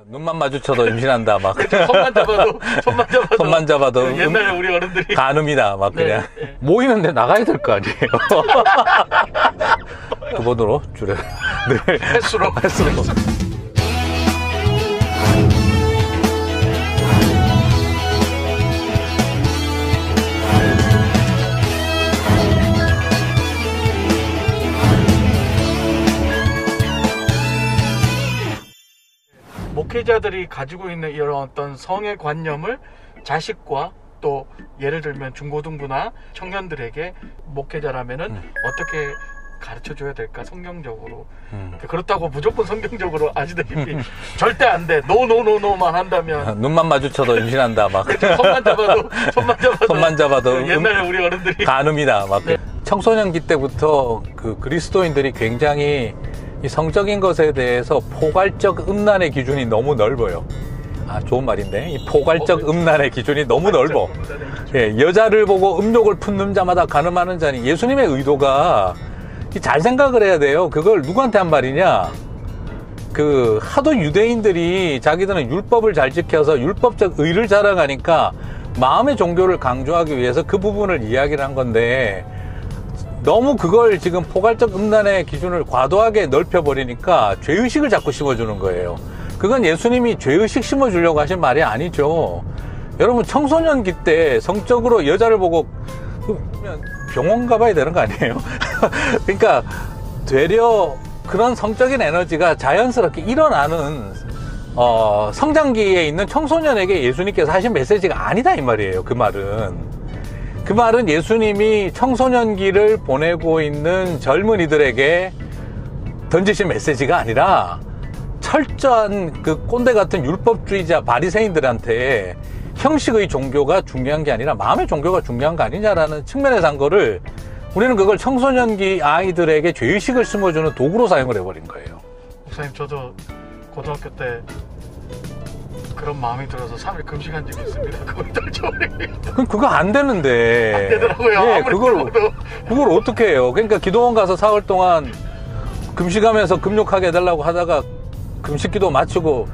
눈만 마주쳐도 임신한다, 막. 손만 잡아도 손만 잡아도. 옛날에 우리 어른들이. 가늠이다, 막, 네, 그냥. 네. 모이는데 나가야 될 거 아니에요. 두 번으로 줄여. 네. 횟수로. 목회자들이 가지고 있는 이런 어떤 성의 관념을 자식과 또 예를 들면 중고등부나 청년들에게 목회자라면은 어떻게 가르쳐 줘야 될까 성경적으로. 그렇다고 무조건 성경적으로 아시다시피 절대 안 돼. 노만 한다면 눈만 마주쳐도 임신한다, 막. 손만 잡아도 옛날에 우리 어른들이 가늠이다, 막. 네. 청소년기 때부터 그 그리스도인들이 굉장히 이 성적인 것에 대해서 포괄적 음란의 기준이 너무 넓어요. 아, 좋은 말인데. 이 포괄적 음란의 기준이 너무 넓어. 예, 여자를 보고 음욕을 품는 자마다 가늠하는 자니. 예수님의 의도가 잘 생각을 해야 돼요. 그걸 누구한테 한 말이냐? 그 하도 유대인들이 자기들은 율법을 잘 지켜서 율법적 의를 자랑하니까 마음의 종교를 강조하기 위해서 그 부분을 이야기를 한 건데, 너무 그걸 지금 포괄적 음란의 기준을 과도하게 넓혀버리니까 죄의식을 자꾸 심어주는 거예요. 그건 예수님이 죄의식 심어주려고 하신 말이 아니죠. 여러분, 청소년기 때 성적으로 여자를 보고 병원 가봐야 되는 거 아니에요? 그러니까 되려 그런 성적인 에너지가 자연스럽게 일어나는 성장기에 있는 청소년에게 예수님께서 하신 메시지가 아니다, 이 말이에요. 그 말은 예수님이 청소년기를 보내고 있는 젊은이들에게 던지신 메시지가 아니라 철저한 그 꼰대 같은 율법주의자 바리새인들한테 형식의 종교가 중요한 게 아니라 마음의 종교가 중요한 거 아니냐라는 측면에서 한 거를, 우리는 그걸 청소년기 아이들에게 죄의식을 심어주는 도구로 사용을 해버린 거예요. 목사님, 저도 고등학교 때 그런 마음이 들어서 3일 금식한 적이 있습니다. 그걸 떨쳐버립니다. 그거 안 되는데. 안 되더라고요. 예, 그걸 어떻게 해요? 그러니까 기도원 가서 4월 동안 금식하면서 금욕하게 해달라고 하다가 금식기도 마치고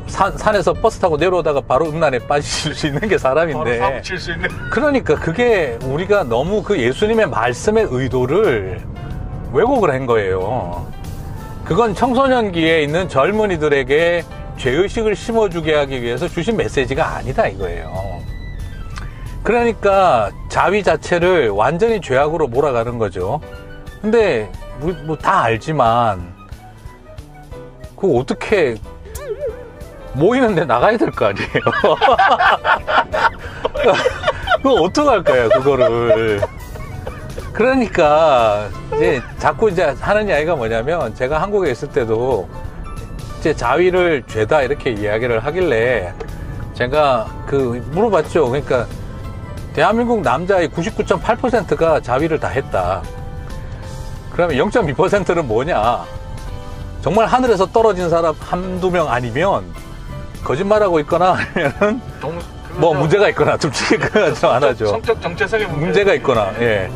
산에서 버스 타고 내려오다가 바로 음란에 빠질 수 있는 게 사람인데. 바로 사고칠 수 있는. 그러니까 그게 우리가 너무 그 예수님의 말씀의 의도를 왜곡을 한 거예요. 그건 청소년기에 있는 젊은이들에게 죄의식을 심어주게 하기 위해서 주신 메시지가 아니다, 이거예요. 그러니까 자위 자체를 완전히 죄악으로 몰아가는 거죠. 근데 뭐 다 알지만 그거 어떻게 모이는데 나가야 될 거 아니에요. 그거 어떡할 거예요, 그거를. 그러니까 이제 자꾸 이제 하는 이야기가 뭐냐면, 제가 한국에 있을 때도 이제 자위를 죄다 이렇게 이야기를 하길래 제가 물어봤죠. 그러니까 대한민국 남자의 99.8%가 자위를 다 했다. 그러면 0.2%는 뭐냐? 정말 하늘에서 떨어진 사람 한두 명 아니면 거짓말하고 있거나 아니면은 뭐 문제가 있거나, 둘 중에 하나죠. 성적 정체성의 문제가 있거나. 예.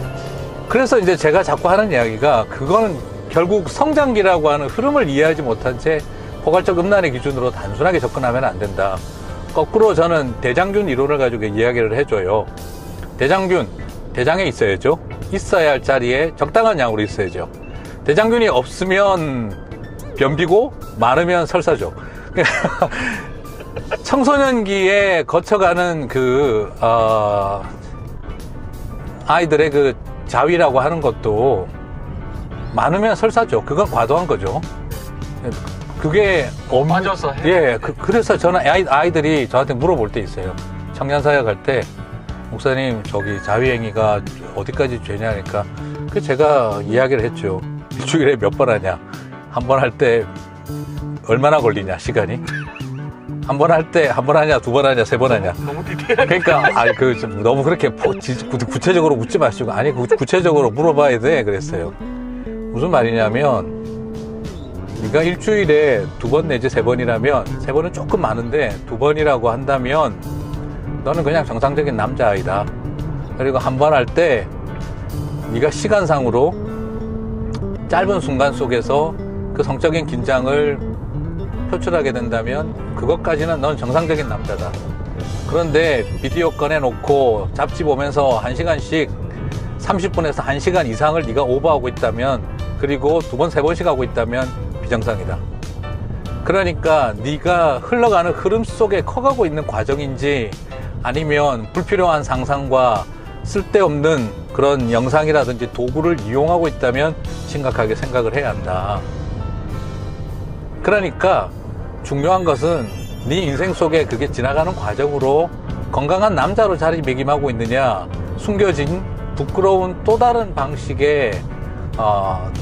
그래서 이제 제가 자꾸 하는 이야기가, 그거는 결국 성장기라고 하는 흐름을 이해하지 못한 채 포괄적 음란의 기준으로 단순하게 접근하면 안 된다. 거꾸로 저는 대장균 이론을 가지고 이야기를 해줘요. 대장에 있어야죠. 있어야 할 자리에 적당한 양으로 있어야죠. 대장균이 없으면 변비고 많으면 설사죠. 청소년기에 거쳐가는 아이들의 그 자위라고 하는 것도 많으면 설사죠. 그건 과도한 거죠. 그게 빠져서 해. 예, 그래서 저는 아이들이 저한테 물어볼 때 있어요. 청년사역 할 때, 목사님, 저기 자위행위가 어디까지 죄냐니까, 그 제가 이야기를 했죠. 일주일에 몇 번 하냐? 한 번 할 때 얼마나 걸리냐, 시간이? 한 번 할 때 한 번 하냐, 두 번 하냐, 세 번 하냐? 너무 디테일하게. 그러니까 너무 그렇게 구체적으로 묻지 마시고, 아니 구체적으로 물어봐야 돼, 그랬어요. 무슨 말이냐면, 네가 일주일에 2번 내지 3번이라면, 3번은 조금 많은데 2번이라고 한다면 너는 그냥 정상적인 남자아이다. 그리고 한 번 할 때 네가 시간상으로 짧은 순간 속에서 그 성적인 긴장을 표출하게 된다면 그것까지는 넌 정상적인 남자다. 그런데 비디오 꺼내놓고 잡지 보면서 1시간씩 30분에서 1시간 이상을 네가 오버하고 있다면, 그리고 2번, 3번씩 하고 있다면 비정상이다. 그러니까 네가 흘러가는 흐름 속에 커가고 있는 과정인지, 아니면 불필요한 상상과 쓸데없는 그런 영상이라든지 도구를 이용하고 있다면 심각하게 생각을 해야 한다. 그러니까 중요한 것은 네 인생 속에 그게 지나가는 과정으로 건강한 남자로 자리매김하고 있느냐, 숨겨진 부끄러운 또 다른 방식의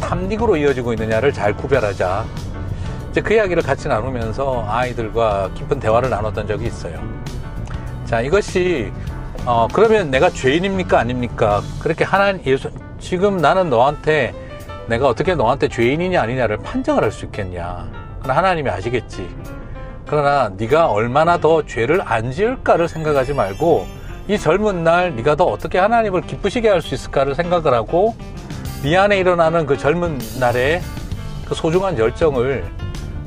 탐닉으로 이어지고 있느냐를 잘 구별하자. 이제 그 이야기를 같이 나누면서 아이들과 깊은 대화를 나눴던 적이 있어요. 자, 이것이 그러면 내가 죄인입니까 아닙니까? 그렇게 하나님, 예수, 지금 나는 너한테, 내가 어떻게 너한테 죄인이냐 아니냐를 판정을 할 수 있겠냐? 그러나 하나님이 아시겠지. 그러나 네가 얼마나 더 죄를 안 지을까를 생각하지 말고, 이 젊은 날 네가 더 어떻게 하나님을 기쁘시게 할 수 있을까를 생각을 하고, 네 안에 일어나는 그 젊은 날의 그 소중한 열정을,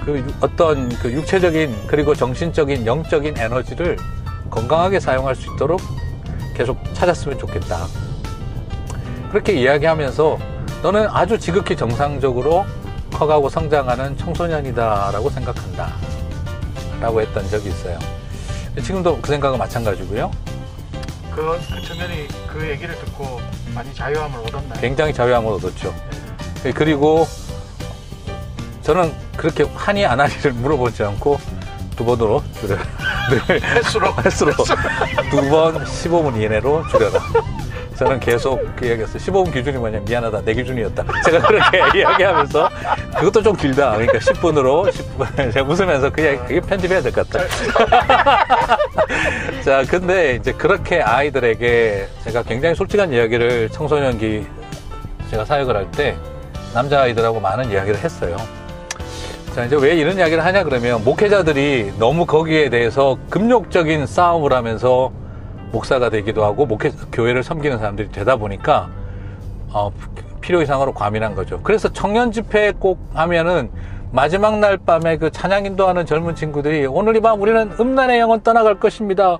그 어떤 그 육체적인 그리고 정신적인 영적인 에너지를 건강하게 사용할 수 있도록 계속 찾았으면 좋겠다. 그렇게 이야기하면서 너는 아주 지극히 정상적으로 커가고 성장하는 청소년이다 라고 생각한다 라고 했던 적이 있어요. 지금도 그 생각은 마찬가지고요. 그 청년이 그 얘기를 듣고 많이 자유함을 얻었나요? 굉장히 자유함을 얻었죠. 그리고 저는 그렇게 하니 안 하니를 물어보지 않고 2번으로 줄여라. 늘 횟수로 2번 15분 이내로 줄여라. 저는 계속 그 이야기했어요. 15분 기준이 뭐냐, 미안하다, 내 기준이었다. 제가 그렇게 이야기하면서 그것도 좀 길다. 그러니까 10분으로 10분. 제가 웃으면서 그 이야기, 그게 편집해야 될 것 같다. 자, 근데 이제 그렇게 아이들에게 제가 굉장히 솔직한 이야기를 청소년기 제가 사역을 할 때 남자아이들하고 많은 이야기를 했어요. 자, 이제 왜 이런 이야기를 하냐 그러면, 목회자들이 너무 거기에 대해서 금욕적인 싸움을 하면서 목사가 되기도 하고 교회를 섬기는 사람들이 되다 보니까 필요 이상으로 과민한 거죠. 그래서 청년 집회 꼭 하면은 마지막 날 밤에 그 찬양 인도하는 젊은 친구들이 오늘 이 밤 우리는 음란의 영혼 떠나갈 것입니다,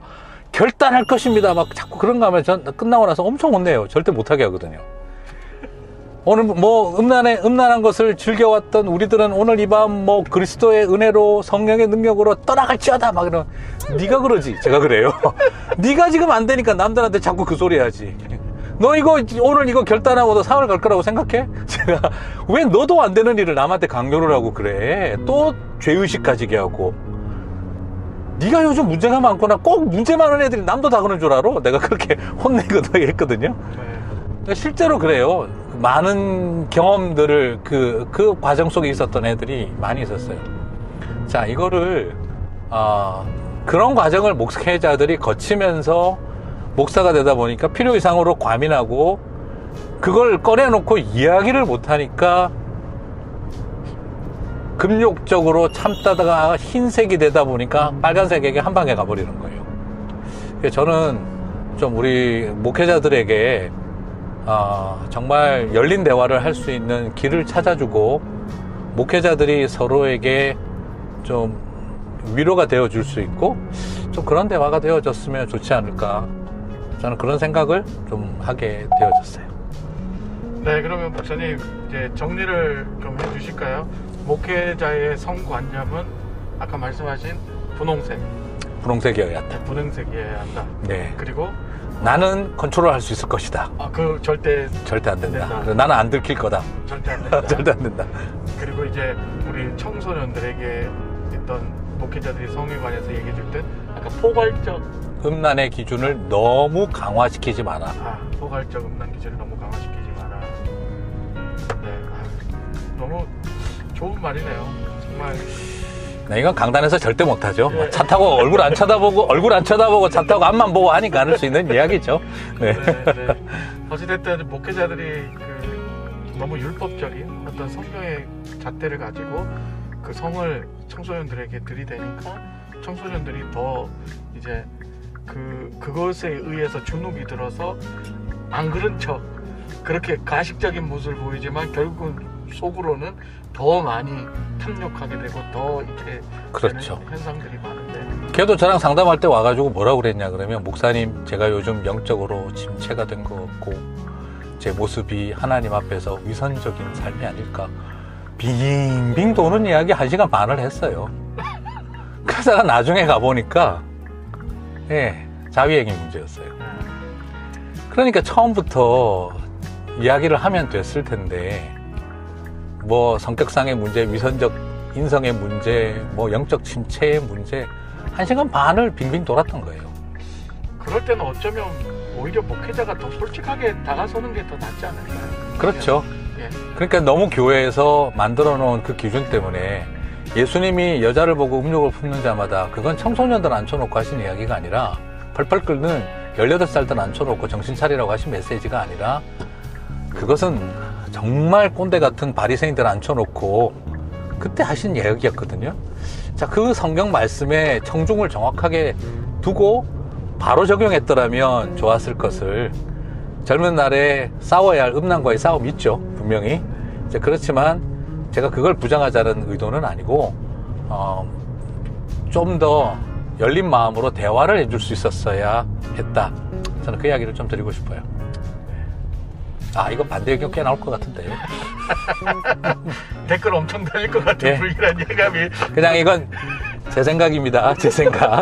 결단할 것입니다, 막 자꾸 그런 거 하면 전 끝나고 나서 엄청 혼내요. 절대 못하게 하거든요. 오늘 뭐 음란한 것을 즐겨왔던 우리들은 오늘 이 밤 뭐 그리스도의 은혜로 성령의 능력으로 떠나갈지어다 막 이러면, 네가 그러지, 제가 그래요. 네가 지금 안 되니까 남들한테 자꾸 그 소리 해야지. 너 이거 오늘 이거 결단하고도 사흘 갈 거라고 생각해? 제가 왜 너도 안 되는 일을 남한테 강요를 하고 그래? 또 죄의식 가지게 하고. 네가 요즘 문제가 많구나. 꼭 문제 많은 애들이 남도 다 그런 줄 알아? 내가 그렇게 혼내거든 했거든요. 실제로 그래요. 많은 경험들을 그 과정 속에 있었던 애들이 많이 있었어요. 자, 이거를 그런 과정을 목회자들이 거치면서 목사가 되다 보니까 필요 이상으로 과민하고, 그걸 꺼내놓고 이야기를 못하니까 금욕적으로 참다가 흰색이 되다 보니까 빨간색에게 한 방에 가버리는 거예요. 그래서 저는 좀 우리 목회자들에게 정말 열린 대화를 할 수 있는 길을 찾아주고, 목회자들이 서로에게 좀 위로가 되어줄 수 있고, 좀 그런 대화가 되어졌으면 좋지 않을까, 저는 그런 생각을 좀 하게 되어졌어요. 네, 그러면 목사님 이제 정리를 좀 해주실까요? 목회자의 성관념은 아까 말씀하신 분홍색이어야 한다. 분홍색이어야 한다. 네. 그리고 나는 컨트롤할 수 있을 것이다. 그 절대 안 된다. 나는 안 들킬 거다. 절대 안 된다. 절대 안 된다. 그리고 이제 우리 청소년들에게 있던 목회자들이 성에 관해서 얘기해 줄 때 아까 포괄적 음란의 기준을 너무 강화시키지 마라. 포괄적 음란 기준을 너무 강화시키지 마라. 네, 너무 좋은 말이네요. 정말. 네, 이건 강단에서 절대 못하죠. 네. 차 타고 얼굴 안 쳐다보고 차 타고 앞만 보고 하니까 할 수 있는 이야기죠. 네. 네. 어찌됐든 목회자들이 너무 율법적인 어떤 성경의 잣대를 가지고 그 성을 청소년들에게 들이대니까 청소년들이 더 이제 그것에 의해서 주눅이 들어서 안 그런 척 그렇게 가식적인 모습을 보이지만 결국은 속으로는 더 많이 탐욕하게 되고 더 이렇게 그렇죠. 되는 현상들이 많은데 걔도 저랑 상담할 때 와가지고 뭐라고 그랬냐 그러면 목사님 제가 요즘 영적으로 침체가 된 것 같고 제 모습이 하나님 앞에서 위선적인 삶이 아닐까 빙빙 도는 이야기 1시간 반을 했어요. 그러다가 나중에 가보니까 예, 자위행위 문제였어요. 그러니까 처음부터 이야기를 하면 됐을 텐데 뭐 성격상의 문제, 위선적 인성의 문제, 뭐 영적 침체의 문제 1시간 반을 빙빙 돌았던 거예요. 그럴 때는 어쩌면 오히려 목회자가 더 솔직하게 다가서는 게 더 낫지 않을까요? 그렇죠. 예. 그러니까 너무 교회에서 만들어 놓은 그 기준 때문에 예수님이 여자를 보고 음욕을 품는 자마다 그건 청소년들 앉혀놓고 하신 이야기가 아니라 펄펄 끓는 18살들 앉혀놓고 정신 차리라고 하신 메시지가 아니라 그것은 정말 꼰대 같은 바리새인들 앉혀놓고 그때 하신 이야기였거든요. 자, 그 성경 말씀에 청중을 정확하게 두고 바로 적용했더라면 좋았을 것을 젊은 날에 싸워야 할 음란과의 싸움이 있죠. 분명히. 이제 그렇지만 제가 그걸 부정하자는 의도는 아니고 좀 더 열린 마음으로 대화를 해줄 수 있었어야 했다. 저는 그 이야기를 좀 드리고 싶어요. 아, 이거 반대 의견 꽤 나올 것 같은데. 댓글 엄청 달릴 것 같은 예. 불길한 예감이. 그냥 이건 제 생각입니다. 제 생각.